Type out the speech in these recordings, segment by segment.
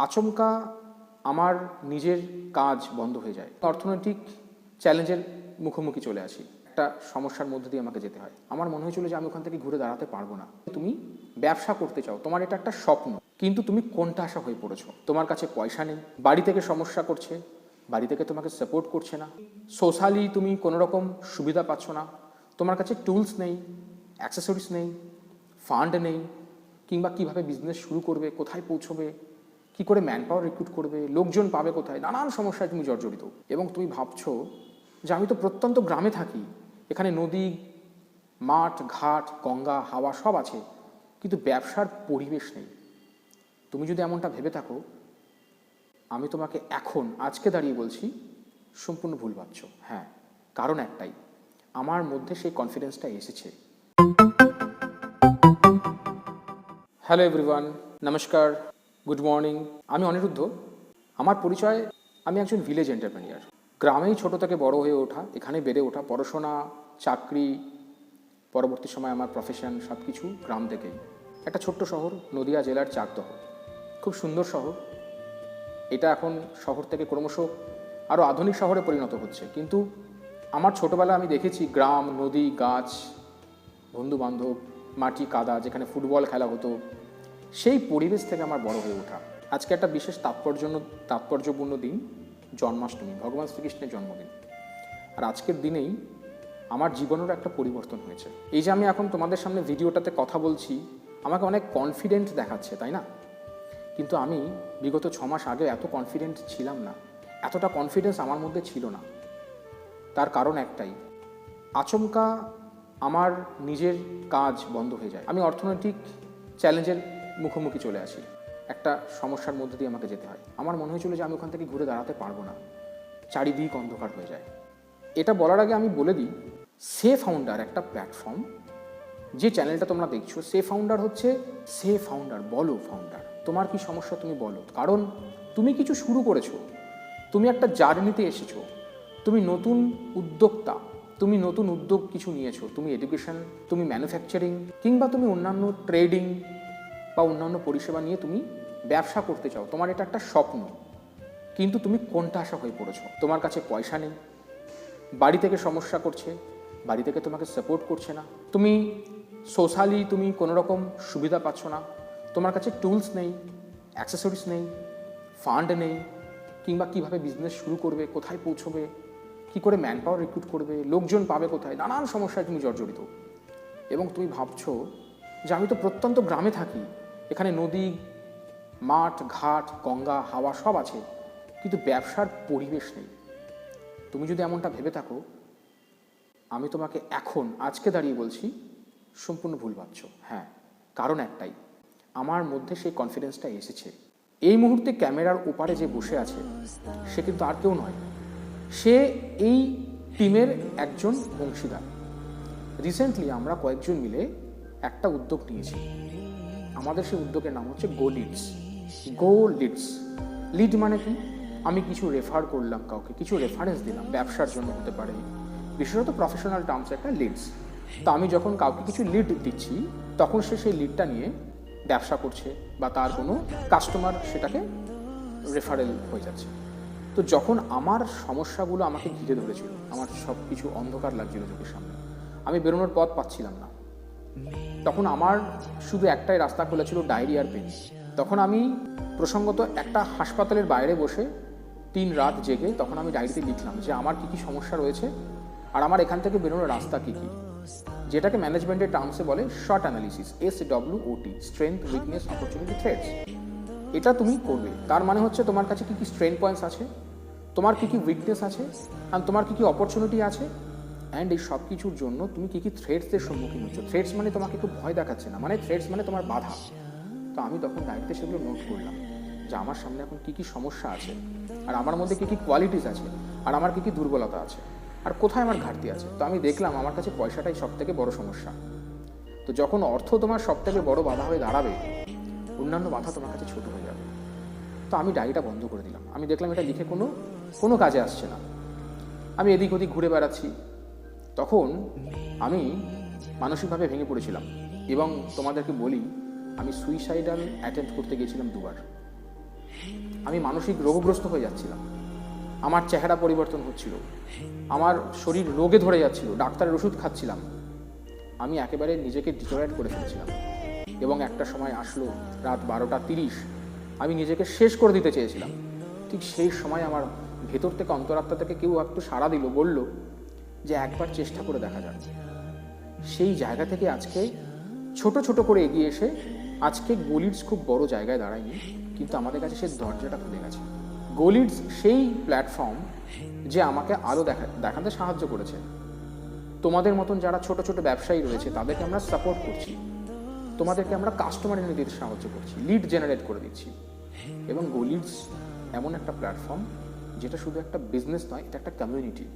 আচমকা আমার নিজের কাজ বন্ধ হয়ে যায়, অর্থনৈতিক চ্যালেঞ্জের মুখোমুখি চলে আসি, একটা সমস্যার মধ্যে দিয়ে আমাকে যেতে হয়। আমার মনে হয়েছিল যে আমি ওখান থেকে ঘুরে দাঁড়াতে পারবো না। তুমি ব্যবসা করতে চাও, তোমার এটা একটা স্বপ্ন, কিন্তু তুমি কোনটা আশা হয়ে পড়েছো। তোমার কাছে পয়সা নেই, বাড়ি থেকে সমস্যা করছে, বাড়ি থেকে তোমাকে সাপোর্ট করছে না, সোশ্যালি তুমি কোনো রকম সুবিধা পাচ্ছ না, তোমার কাছে টুলস নেই, অ্যাক্সেসরিজ নেই, ফান্ড নেই, কিংবা কিভাবে বিজনেস শুরু করবে, কোথায় পৌঁছবে, কি করে ম্যান পাওয়ার রিক্রুট করবে, লোকজন পাবে কোথায়, নানান সমস্যায় তুমি জর্জরিত। এবং তুমি ভাবছো যে আমি তো প্রত্যন্ত গ্রামে থাকি, এখানে নদী, মাঠ, ঘাট, গঙ্গা, হাওয়া সব আছে, কিন্তু ব্যবসার পরিবেশ নেই। তুমি যদি এমনটা ভেবে থাকো, আমি তোমাকে এখন আজকে দাঁড়িয়ে বলছি সম্পূর্ণ ভুল ভাবছো। হ্যাঁ, কারণ একটাই, আমার মধ্যে সেই কনফিডেন্সটা এসেছে। হ্যালো এভরিওয়ান, নমস্কার, গুড মর্নিং। আমি অনিরুদ্ধ। আমার পরিচয়, আমি একজন ভিলেজ এন্টারপ্রেনিয়ার। গ্রামেই ছোট থেকে বড় হয়ে ওঠা, এখানে বেড়ে ওঠা, পড়াশোনা, চাকরি, পরবর্তী সময় আমার প্রফেশন সব কিছু গ্রাম থেকেই। একটা ছোট্ট শহর, নদিয়া জেলার চাকদহ, খুব সুন্দর শহর। এটা এখন শহর থেকে ক্রমশ আরও আধুনিক শহরে পরিণত হচ্ছে, কিন্তু আমার ছোটোবেলায় আমি দেখেছি গ্রাম, নদী, গাছ, বন্ধুবান্ধব, মাটি, কাদা, যেখানে ফুটবল খেলা হতো, সেই পরিবেশ থেকে আমার বড় হয়ে ওঠা। আজকে একটা বিশেষ তাৎপর্যপূর্ণ দিন, জন্মাষ্টমী, ভগবান শ্রীকৃষ্ণের জন্মদিন। আর আজকের দিনেই আমার জীবনেরও একটা পরিবর্তন হয়েছে। এই যে আমি এখন তোমাদের সামনে ভিডিওটাতে কথা বলছি, আমাকে অনেক কনফিডেন্ট দেখাচ্ছে, তাই না? কিন্তু আমি বিগত 6 মাস আগে এত কনফিডেন্ট ছিলাম না, এতটা কনফিডেন্স আমার মধ্যে ছিল না। তার কারণ একটাই, আচমকা আমার নিজের কাজ বন্ধ হয়ে যায়। আমি অর্থনৈতিক চ্যালেঞ্জের মুখোমুখি চলে আসি, একটা সমস্যার মধ্যে দিয়ে আমাকে যেতে হয়। আমার মনে হয়েছিল যে আমি ওখান থেকে ঘুরে দাঁড়াতে পারবো না, চারিদিক অন্ধকার হয়ে যায়। এটা বলার আগে আমি বলে দিই, সে ফাউন্ডার একটা প্ল্যাটফর্ম, যে চ্যানেলটা তোমরা দেখছো, সে ফাউন্ডার হচ্ছে সে ফাউন্ডার, বলো ফাউন্ডার, তোমার কি সমস্যা তুমি বলো। কারণ তুমি কিছু শুরু করেছো, তুমি একটা জার্নিতে এসেছো, তুমি নতুন উদ্যোক্তা, তুমি নতুন উদ্যোগ কিছু নিয়েছো, তুমি এডুকেশন, তুমি ম্যানুফ্যাকচারিং, কিংবা তুমি অন্যান্য ট্রেডিং বা অন্যান্য পরিষেবা নিয়ে তুমি ব্যবসা করতে চাও। তোমার এটা একটা স্বপ্ন, কিন্তু তুমি কোনটা আশা হয়ে পড়েছো। তোমার কাছে পয়সা নেই, বাড়ি থেকে সমস্যা করছে, বাড়ি থেকে তোমাকে সাপোর্ট করছে না, তুমি সোশ্যালি তুমি কোনো রকম সুবিধা পাচ্ছ না, তোমার কাছে টুলস নেই, অ্যাক্সেসরিজ নেই, ফান্ড নেই, কিংবা কিভাবে বিজনেস শুরু করবে, কোথায় পৌঁছবে, কি করে ম্যান পাওয়ার রিক্রুট করবে, লোকজন পাবে কোথায়, নানান সমস্যায় তুমি জর্জরিত। এবং তুমি ভাবছো যে আমি তো প্রত্যন্ত গ্রামে থাকি, এখানে নদী, মাঠ, ঘাট, গঙ্গা, হাওয়া সব আছে, কিন্তু ব্যবসার পরিবেশ নেই। তুমি যদি এমনটা ভেবে থাকো, আমি তোমাকে এখন আজকে দাঁড়িয়ে বলছি সম্পূর্ণ ভুল ভাবছো। হ্যাঁ, কারণ একটাই, আমার মধ্যে সেই কনফিডেন্সটা এসেছে। এই মুহূর্তে ক্যামেরার ওপারে যে বসে আছে, সে কিন্তু আর কেউ নয়, সে এই টিমের একজন অংশীদার। রিসেন্টলি আমরা কয়েকজন মিলে একটা উদ্যোগ নিয়েছি। আমাদের সেই উদ্যোগের নাম হচ্ছে গো লিডস। গো লিডস, লিড মানে কি? আমি কিছু রেফার করলাম, কাউকে কিছু রেফারেন্স দিলাম, ব্যবসার জন্য হতে পারে, বিশেষত প্রফেশনাল টার্মস একটা লিডস। তো আমি যখন কাউকে কিছু লিড দিচ্ছি, তখন সে সেই লিডটা নিয়ে ব্যবসা করছে, বা তার কোনো কাস্টমার সেটাকে রেফারেল হয়ে যাচ্ছে। তো যখন আমার সমস্যাগুলো আমাকে ঘিরে ধরেছিল, আমার সব কিছু অন্ধকার লাগছিল চোখের সামনে, আমি বেরোনোর পথ পাচ্ছিলাম না, তখন আমার শুধু একটাই রাস্তা খোলা ছিল, ডায়েরি আর পেন। তখন আমি প্রসঙ্গত একটা হাসপাতালের বাইরে বসে 3 রাত জেগে তখন আমি ডায়েরিতে লিখলাম যে আমার কী কী সমস্যা রয়েছে, আর আমার এখান থেকে বেরোনোর রাস্তা কী কী, যেটাকে ম্যানেজমেন্টের টার্মসে বলে short analysis, SWOT, strength, weakness, opportunity, threats. এটা তুমি করবে। তার মানে হচ্ছে তোমার কাছে কী কী স্ট্রেংথ পয়েন্টস আছে, তোমার কী কী উইকনেস আছে, আর তোমার কী কী অপরচুনিটি আছে, অ্যান্ড এই সব কিছুর জন্য তুমি কী কী থ্রেটসের সম্মুখীন হচ্ছ। থ্রেটস মানে তোমাকে খুব ভয় দেখাচ্ছে না, মানে থ্রেটস মানে তোমার বাধা। তো আমি তখন ডায়েরিতে সেগুলো নোট করলাম যে আমার সামনে এখন কী কী সমস্যা আছে, আর আমার মধ্যে কী কী কোয়ালিটিস আছে, আর আমার কী কী দুর্বলতা আছে, আর কোথায় আমার ঘাটতি আছে। তো আমি দেখলাম আমার কাছে পয়সাটাই সব থেকে বড় সমস্যা। তো যখন অর্থ তোমার সব থেকে বড় বাধা হয়ে দাঁড়াবে, অন্যান্য বাধা তোমার কাছে ছোট হয়ে যাবে। তো আমি ডায়েরিটা বন্ধ করে দিলাম। আমি দেখলাম এটা লিখে কোনো কাজে আসছে না। আমি এদিক ওদিক ঘুরে বেড়াচ্ছি। তখন আমি মানসিকভাবে ভেঙে পড়েছিলাম, এবং তোমাদেরকে বলি, আমি সুইসাইডাল অ্যাটেম্প্ট করতে গিয়েছিলাম 2 বার। আমি মানসিক রোগগ্রস্ত হয়ে যাচ্ছিলাম, আমার চেহারা পরিবর্তন হচ্ছিল, আমার শরীর রোগে ধরে যাচ্ছিল, ডাক্তারের ওষুধ খাচ্ছিলাম, আমি একেবারে নিজেকে ডিটোরেট করে ফেলছিলাম। এবং একটা সময় আসলো রাত 12:30, আমি নিজেকে শেষ করে দিতে চেয়েছিলাম। ঠিক সেই সময় আমার ভেতর থেকে, অন্তরাত্মা থেকে কেউ একটু সাড়া দিল, বলল যে একবার চেষ্টা করে দেখা যাক। সেই জায়গা থেকে আজকে ছোট ছোট করে এগিয়ে এসে আজকে গোলিডস খুব বড় জায়গায় দাঁড়ায়নি, কিন্তু আমাদের কাছে সেই দরজাটা খুলে গেছে। গোলিডস সেই প্ল্যাটফর্ম যে আমাকে আরও দেখাতে সাহায্য করেছে। তোমাদের মতন যারা ছোট ছোট ব্যবসায়ী রয়েছে তাদেরকে আমরা সাপোর্ট করছি, তোমাদেরকে আমরা কাস্টমার এনে দিতে সাহায্য করছি, লিড জেনারেট করে দিচ্ছি। এবং গোলিডস এমন একটা প্ল্যাটফর্ম যেটা শুধু একটা বিজনেস নয়, এটা একটা কমিউনিটি,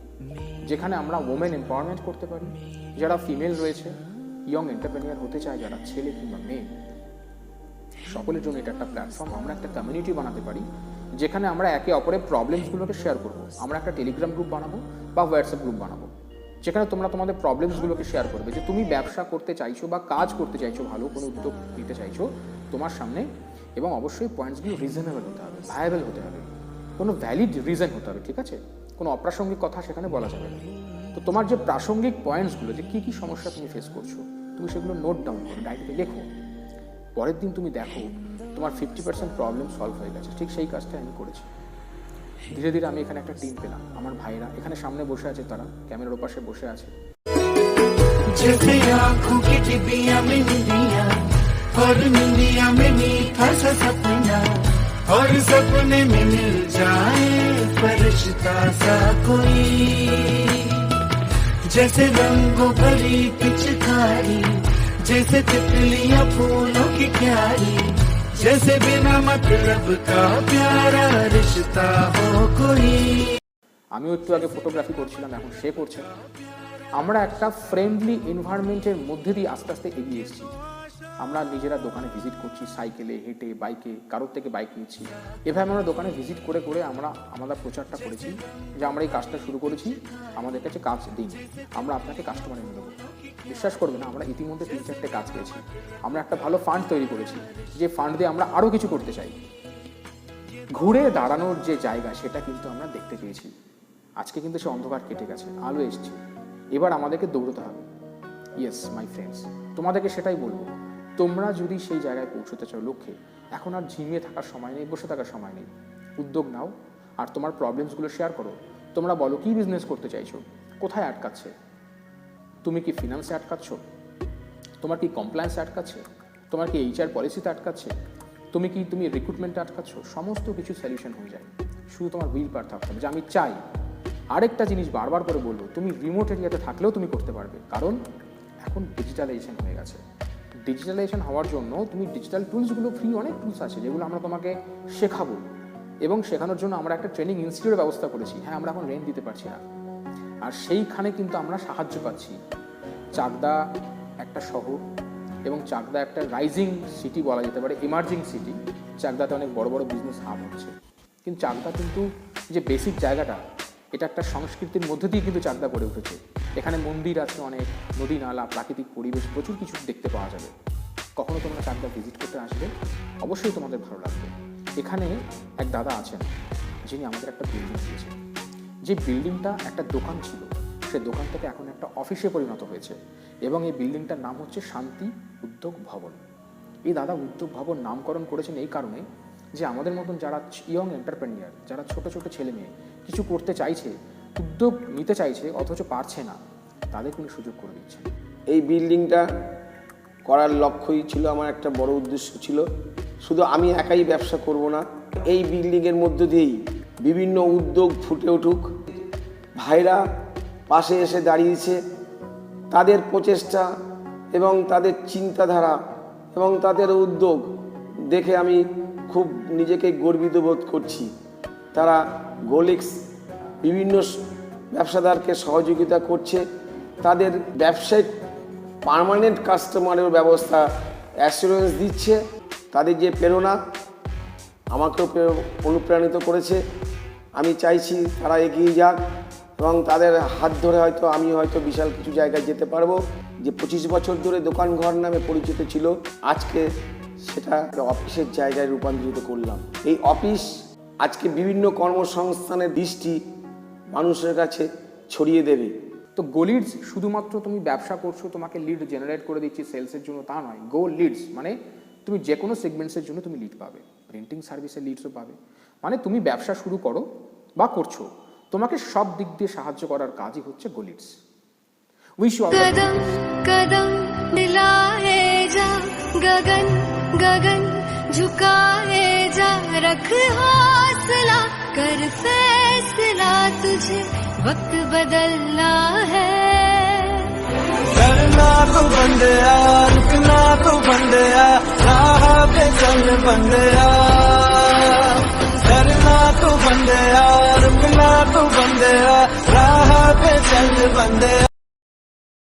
যেখানে আমরা ওমেন এম্পাওয়ারমেন্ট করতে পারি। যারা ফিমেল রয়েছে, ইয়ং এন্টারপ্রেনিয়ার হতে চায়, যারা ছেলে কিংবা মেয়ে, সকলের জন্য এটা একটা প্ল্যাটফর্ম। আমরা একটা কমিউনিটি বানাতে পারি যেখানে আমরা একে অপরের প্রবলেমসগুলোকে শেয়ার করবো। আমরা একটা টেলিগ্রাম গ্রুপ বানাবো বা হোয়াটসঅ্যাপ গ্রুপ বানাবো, যেখানে তোমরা তোমাদের প্রবলেমসগুলোকে শেয়ার করবে, যে তুমি ব্যবসা করতে চাইছো বা কাজ করতে চাইছো, ভালো কোনো উদ্যোগ নিতে চাইছো তোমার সামনে। এবং অবশ্যই পয়েন্টসগুলো রিজনেবল হতে হবে, ভায়াবল হতে হবে, কোনো ভ্যালিড রিজন হতে হবে, ঠিক আছে? কোনো অপ্রাসঙ্গিক কথা সেখানে বলা যাবে না। তো তোমার যে প্রাসঙ্গিক পয়েন্টসগুলো, যে কী কী সমস্যা তুমি ফেস করছো, তুমি সেগুলো নোট ডাউন করো, ডায়েরিতে লেখো। পরের দিন তুমি দেখো তোমার 50% প্রবলেম সলভ হয়ে গেছে। ঠিক সেই কাজটা আমি করেছি। ধীরে ধীরে আমি এখানে একটা টিম পেলাম। আমার ভাইরা এখানে সামনে বসে আছে, তারা ক্যামেরার ওপাশে বসে আছে। जैसे आँखों की टिबिया में निंदिया और निंदिया में मीठा सा सपना और सपने में मिल जाए फरिश्ता सा कोई, जैसे रंगों भरी पिचकारी, जैसे तितलियां फूलों की क्यारी, जैसे बिना मतलब का प्यारा रिश्ता हो कोई। আমিও একটু আগে ফটোগ্রাফি করছিলাম, এখন সে করছে। আমরা একটা ফ্রেন্ডলি এনভায়রনমেন্টের মধ্যে দিয়ে আস্তে আস্তে এগিয়ে এসেছি। আমরা নিজেরা দোকানে ভিজিট করছি, সাইকেলে, হেঁটে, বাইকে, কারোর থেকে বাইক নিচ্ছি। এভাবে আমরা দোকানে ভিজিট করে করে আমরা আমাদের প্রচারটা করেছি যে আমরা এই কাজটা শুরু করেছি, আমাদের কাছে কাজ দিন, আমরা আপনাকে কাস্টমার এনে দেবো। বিশ্বাস করবে না, আমরা ইতিমধ্যে 3-4টে কাজ পেয়েছি। আমরা একটা ভালো ফান্ড তৈরি করেছি, যে ফান্ড দিয়ে আমরা আরও কিছু করতে চাই। ঘুরে দাঁড়ানোর যে জায়গা, সেটা কিন্তু আমরা দেখতে পেয়েছি। আজকে কিন্তু সে অন্ধকার কেটে গেছে, আলো এসছে। এবার আমাদেরকে দৌড়তে হবে। ইয়েস মাই ফ্রেন্ডস, তোমাদেরকে সেটাই বলবো। তোমরা যদি সেই জায়গায় পৌঁছতে চাও লক্ষ্যে, এখন আর ঝিমিয়ে থাকার সময় নেই, বসে থাকার সময় নেই। উদ্যোগ নাও আর তোমার প্রবলেমসগুলো শেয়ার করো। তোমরা বলো কী বিজনেস করতে চাইছো, কোথায় আটকাচ্ছে, তুমি কি ফিনান্সে আটকাচ্ছ, তোমার কি কমপ্লায়েন্সে আটকাচ্ছে, তোমার কি HR পলিসিতে আটকাচ্ছে, তুমি রিক্রুটমেন্টে আটকাচ্ছ। সমস্ত কিছু সলিউশন হয়ে যায়, শুধু তোমার উইল পাওয়ার থাকতে হবে যে আমি চাই। আরেকটা জিনিস বারবার করে বলবো, তুমি রিমোট এরিয়াতে থাকলেও তুমি করতে পারবে, কারণ এখন ডিজিটালাইজেশন হয়ে গেছে। ডিজিটালাইজেশন হওয়ার জন্য তুমি ডিজিটাল টুলসগুলো, ফ্রি অনেক টুলস আছে যেগুলো আমরা তোমাকে শেখাবো, এবং শেখানোর জন্য আমরা একটা ট্রেনিং ইনস্টিটিউটের ব্যবস্থা করেছি। হ্যাঁ, আমরা এখন রেন্ট দিতে পারছি না, আর সেইখানে কিন্তু আমরা সাহায্য পাচ্ছি। চাকদা একটা শহর, এবং চাকদা একটা রাইজিং সিটি বলা যেতে পারে, এমার্জিং সিটি। চাকদাতে অনেক বড় বড় বিজনেস হাব হচ্ছে, কিন্তু চাকদা কিন্তু যে বেসিক জায়গাটা, এটা একটা সংস্কৃতির মধ্যে দিয়ে কিন্তু চাকদা গড়ে উঠেছে। এখানে মন্দির আছে অনেক, নদী নালা, প্রাকৃতিক পরিবেশ, প্রচুর কিছু দেখতে পাওয়া যাবে। কখনো তোমরা চাকদা ভিজিট করতে আসবে, অবশ্যই তোমাদের ভালো লাগবে। এখানে এক দাদা আছেন যিনি আমাদের একটা বিল্ডিং দিয়েছেন। যে বিল্ডিংটা একটা দোকান ছিল, সে দোকান থেকে এখন একটা অফিসে পরিণত হয়েছে, এবং এই বিল্ডিংটার নাম হচ্ছে শান্তি উদ্যোগ ভবন। এই দাদা উদ্যোগ ভবন নামকরণ করেছেন এই কারণে যে আমাদের মতন যারা ইয়ং এন্টারপ্রেনিয়ার, যারা ছোট ছোট ছেলে মেয়ে কিছু করতে চাইছে, উদ্যোগ নিতে চাইছে, অথচ পারছে না, তাদের কোনো সুযোগ করে দিচ্ছেন। এই বিল্ডিংটা করার লক্ষ্যই ছিল, আমার একটা বড় উদ্দেশ্য ছিল। শুধু আমি একাই ব্যবসা করব না, এই বিল্ডিংয়ের মধ্য দিয়েই বিভিন্ন উদ্যোগ ফুটে উঠুক। ভাইরা পাশে এসে দাঁড়িয়েছে, তাদের প্রচেষ্টা এবং তাদের চিন্তাধারা এবং তাদের উদ্যোগ দেখে আমি খুব নিজেকে গর্বিত বোধ করছি। তারা গোলিক্স বিভিন্ন ব্যবসাদারকে সহযোগিতা করছে, তাদের ব্যবসায়িক পার্মানেন্ট কাস্টমারের ব্যবস্থা অ্যাসুরেন্স দিচ্ছে। তাদের যে প্রেরণা আমাকেও অনুপ্রাণিত করেছে। আমি চাইছি তারা এগিয়ে যাক, এবং তাদের হাত ধরে আমি হয়তো বিশাল কিছু জায়গায় যেতে পারবো। যে 25 বছর ধরে দোকান ঘর নামে পরিচিত ছিল, আজকে সেটা অফিসের জায়গায় রূপান্তরিত করলাম। এই অফিস আজকে বিভিন্ন কর্মসংস্থানের দৃষ্টি মানুষের কাছে ছড়িয়ে দেবে। তো গো লিডস শুধুমাত্র তুমি ব্যবসা করছো, তোমাকে লিড জেনারেট করে দিচ্ছি সেলসের জন্য, তা নয়। গো লিডস মানে তুমি যে কোনো সেগমেন্টসের জন্য তুমি লিড পাবে, প্রিন্টিং সার্ভিসের লিডসও পাবে। মানে তুমি ব্যবসা শুরু করো বা করছো, তোমাকে সব দিক দিয়ে সাহায্য করার কাজই হচ্ছে Go Leads. Wish you all the कदम कदम मिलाए जा, गगन गगन झुकाए जा, रख हौसला कर फैसला, तुझे वक्त बदलना है। करना तो बंदया, रुकना तो बंदया, राह पे चल बंदया। करना तो बंदया, रुकना तो बंदया, राह पे चल बंदया।